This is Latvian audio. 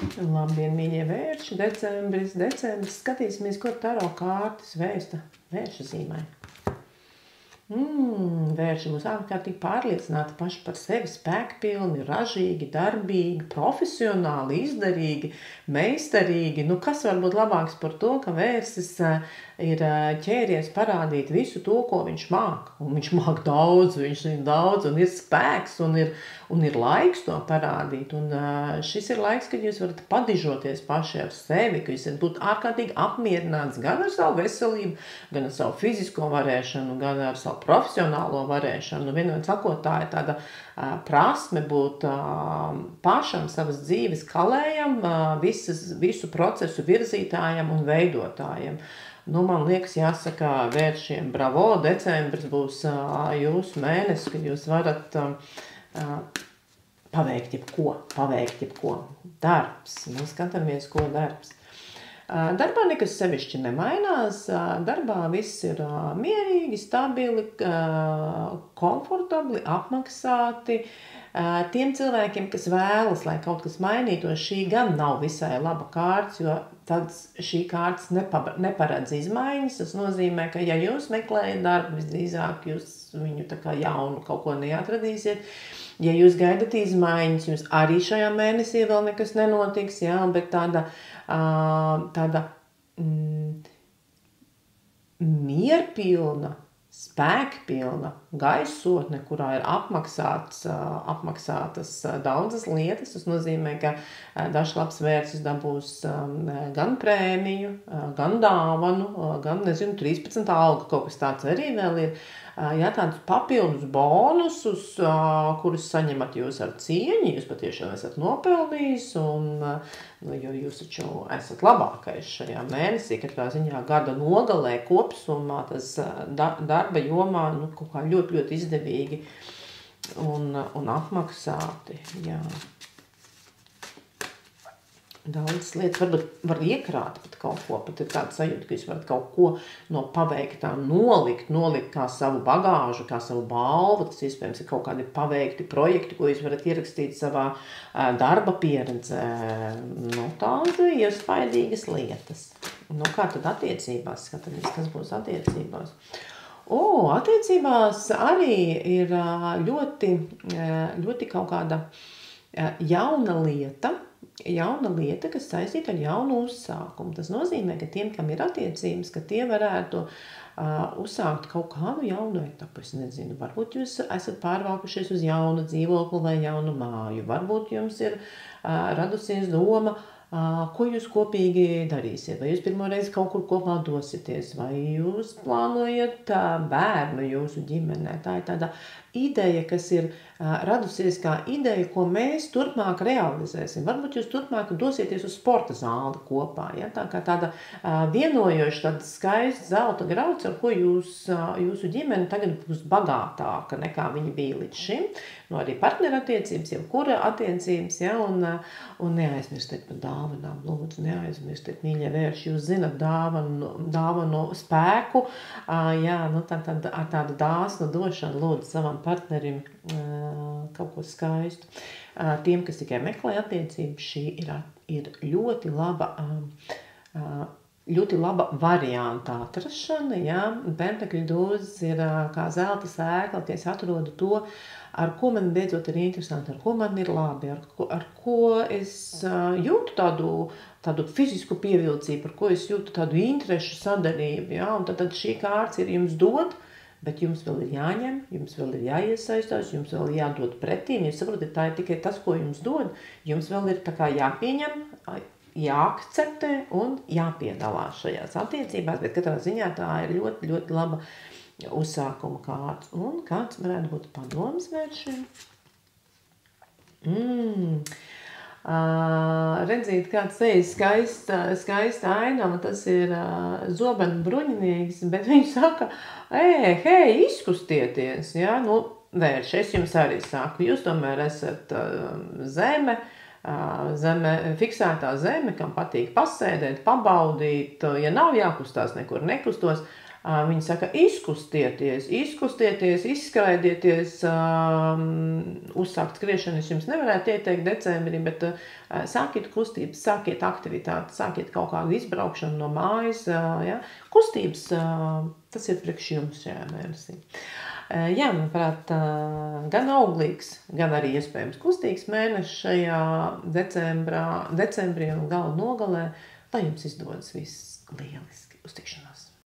Labdien, mīļie vērši, decembris, skatīsimies, ko taro kārtas vēsta vērša zīmē. Vērši būs ārkārtīgi pārliecināti paši par sevi, spēkpilni, ražīgi, darbīgi, profesionāli, izdarīgi, meistarīgi. Nu, kas var būt labāks par to, ka vērsis ir ķēries parādīt visu to, ko viņš māk. Un viņš māk daudz, viņš zina daudz, un ir spēks, un ir laiks to parādīt. Un šis ir laiks, kad jūs varat padižoties paši ar sevi, ka jūs varat būt ārkārtīgi apmierināts gan ar savu veselību, gan ar savu fizisko varēšanu, gan ar savu profesionālo varēšanu. Vienot sakot, tā ir tāda prasme būt pašam savas dzīves kalējam, visu procesu virzītājam un veidotājam. Nu, man liekas, jāsaka vēršiem bravo, decembris būs jūsu mēnesis, kad jūs varat paveikt jebko. Darbs, mēs skatāmies, ko darbs. Darbā nekas sevišķi nemainās, darbā viss ir mierīgi, stabili, komfortabli, apmaksāti. Tiem cilvēkiem, kas vēlas, lai kaut kas mainītos, šī gan nav visai laba kārts, jo tad šī kārts neparedz izmaiņas. Tas nozīmē, ka ja jūs meklējat darbu, visdrīzāk jūs viņu tā kā jaunu kaut ko neatradīsiet. Ja jūs gaidat izmaiņas, jums arī šajā mēnesī vēl nekas nenotiks, jā, bet tāda mierpilna, spēkpilna gaisotne, kurā ir apmaksātas daudzas lietas. Tas nozīmē, ka dažs labs vērsis dabūs gan prēmiju, gan dāvanu, gan, 13 alga, kaut kas tāds arī vēl ir. Jā, tādus papildus bonusus, kurus saņemat jūs ar cieņu, jūs patiešām esat nopelnījis, jo jūs taču esat labākais šajā mēnesī, katrā ziņā gada nogalē kopsumā, tas darba jomā kaut kā ļoti, ļoti izdevīgi un apmaksāti, jā. Daudzas lietas varbūt var iekrāt pat kaut ko, pat ir tāda sajūta, ka jūs varat kaut ko no paveiktā nolikt kā savu bagāžu, kā savu balvu. Tas iespējams ir kaut kādi paveikti projekti, ko jūs varat ierakstīt savā darba pieredzē. Nu, tāda iespaidīgas lietas. Nu, kā tad attiecībās? Skatāmies, kas būs attiecībās. Attiecībās arī ir ļoti kaut kāda jauna lieta, kas saistīta ar jaunu uzsākumu. Tas nozīmē, ka tiem, kam ir attiecības, ka tie varētu uzsākt kaut kādu jaunu etapu. Es nezinu, varbūt jūs esat pārvākušies uz jaunu dzīvokli vai jaunu māju. Varbūt jums ir radusies doma, ko jūs kopīgi darīsiet. Vai jūs pirmo reizi kaut kur kopā dosieties, vai jūs plānojat bērnu jūsu ģimenē. Tā ir tāda ideja, kas ir radusies kā ideja, ko mēs turpmāk realizēsim. Varbūt jūs turpmāk dosieties uz sporta zāli kopā. Ja? Tā kā tāda vienojoša, tāda skaista zelta grauds, ar ko jūsu ģimene tagad būs bagātāka nekā viņa bija līdz šim. Nu, arī partnerattiecības, jebkura attiecības, ja? Un neaizmirstiet par dāvanām. Lūdzu, neaizmirstiet, mīļie vērši, jūs zinat dāvanu spēku. Jā, nu, ar tādu dāsnu došanu lūdzu savam partnerim kaut ko skaistu. Tiem, kas tikai meklē attiecības, šī ir ļoti laba varianta atrašana. Ja? Pentakļu dūzes ir kā zelta sēkla, ka es atrodu to, ar ko man beidzot ir interesanti, ar ko man ir labi, ar ko es jūtu tādu fizisku pievilcību, ar ko es jūtu tādu interešu sadarību. Ja? Un tad šī kārts ir jums dot, bet jums vēl ir jāņem, jums vēl ir jāiesaistās, jums vēl ir jādod pretī. Jūs saprotat, tā ir tikai tas, ko jums dod. Jums vēl ir tā kā jāpieņem, jāakceptē un jāpiedalās šajās attiecībās, bet katrā ziņā tā ir ļoti, ļoti laba uzsākuma kārts. Un kāds varētu būt padoms vēršiem? Redzīt, kāds sejas skaista ainava, tas ir Zobena Bruņinieks, bet viņš saka, hei, izkustieties, ja? Nu, vērši, es jums arī saku, jūs tomēr esat zeme, fiksētā zeme, kam patīk pasēdēt, pabaudīt, ja nav jākustās, nekur nekustos, Viņi saka, izkustieties, izskraidieties, uzsākt skriešanu es jums nevarētu ieteikt decembrī, bet sākiet kustības, sākiet aktivitāti, sākiet kaut kādu izbraukšanu no mājas. Ja? Kustības, tas ir priekš jums šajā mēnesī. Jā, manuprāt, gan auglīgs, gan arī iespējams kustīgs mēnesis šajā decembrī un gala nogalē, lai jums izdodas viss lieliski. Uz tikšanos!